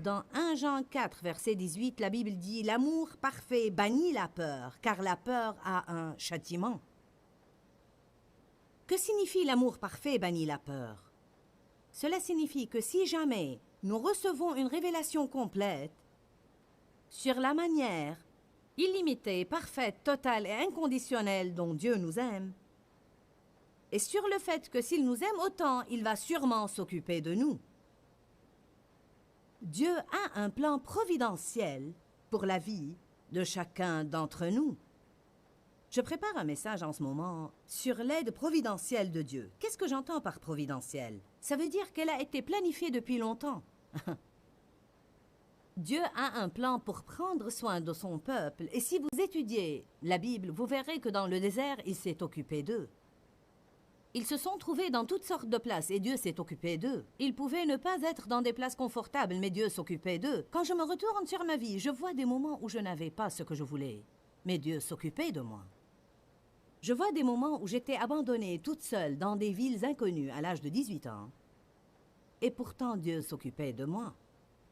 Dans 1 Jean 4, verset 18, la Bible dit « L'amour parfait bannit la peur, car la peur a un châtiment. » Que signifie l'amour parfait bannit la peur? Cela signifie que si jamais nous recevons une révélation complète sur la manière illimitée, parfaite, totale et inconditionnelle dont Dieu nous aime, et sur le fait que s'il nous aime autant, il va sûrement s'occuper de nous. Dieu a un plan providentiel pour la vie de chacun d'entre nous. Je prépare un message en ce moment sur l'aide providentielle de Dieu. Qu'est-ce que j'entends par providentielle? Ça veut dire qu'elle a été planifiée depuis longtemps. Dieu a un plan pour prendre soin de son peuple, et si vous étudiez la Bible, vous verrez que dans le désert, il s'est occupé d'eux. Ils se sont trouvés dans toutes sortes de places, et Dieu s'est occupé d'eux. Ils pouvaient ne pas être dans des places confortables, mais Dieu s'occupait d'eux. Quand je me retourne sur ma vie, je vois des moments où je n'avais pas ce que je voulais, mais Dieu s'occupait de moi. Je vois des moments où j'étais abandonnée toute seule dans des villes inconnues à l'âge de 18 ans, et pourtant Dieu s'occupait de moi.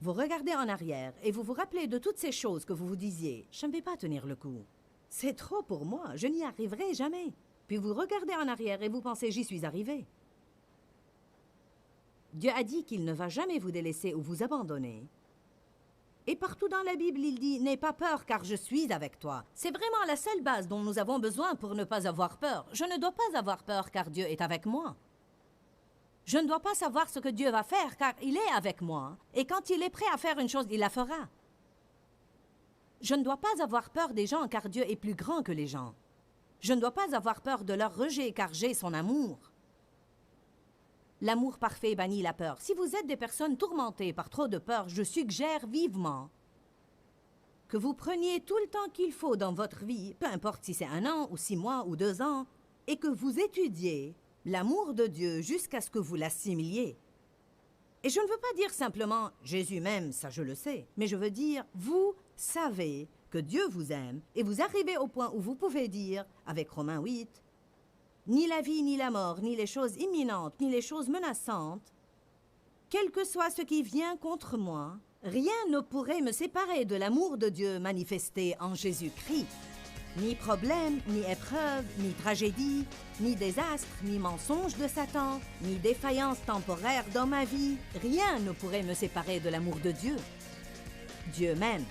Vous regardez en arrière et vous vous rappelez de toutes ces choses que vous vous disiez « Je ne vais pas tenir le coup. C'est trop pour moi, je n'y arriverai jamais. » Puis vous regardez en arrière et vous pensez « J'y suis arrivé. » Dieu a dit qu'il ne va jamais vous délaisser ou vous abandonner. Et partout dans la Bible, il dit « N'aie pas peur car je suis avec toi. » C'est vraiment la seule base dont nous avons besoin pour ne pas avoir peur. Je ne dois pas avoir peur car Dieu est avec moi. Je ne dois pas savoir ce que Dieu va faire car il est avec moi. Et quand il est prêt à faire une chose, il la fera. Je ne dois pas avoir peur des gens car Dieu est plus grand que les gens. Je ne dois pas avoir peur de leur rejet car j'ai son amour. L'amour parfait bannit la peur. Si vous êtes des personnes tourmentées par trop de peur, je suggère vivement que vous preniez tout le temps qu'il faut dans votre vie, peu importe si c'est 1 an ou 6 mois ou 2 ans, et que vous étudiez l'amour de Dieu jusqu'à ce que vous l'assimiliez. Et je ne veux pas dire simplement « Jésus m'aime, ça je le sais », mais je veux dire « Vous savez que Dieu vous aime et vous arrivez au point où vous pouvez dire, avec Romains 8, « Ni la vie, ni la mort, ni les choses imminentes, ni les choses menaçantes, quel que soit ce qui vient contre moi, rien ne pourrait me séparer de l'amour de Dieu manifesté en Jésus-Christ. » Ni problème, ni épreuve, ni tragédie, ni désastre, ni mensonge de Satan, ni défaillance temporaire dans ma vie, rien ne pourrait me séparer de l'amour de Dieu. Dieu m'aime.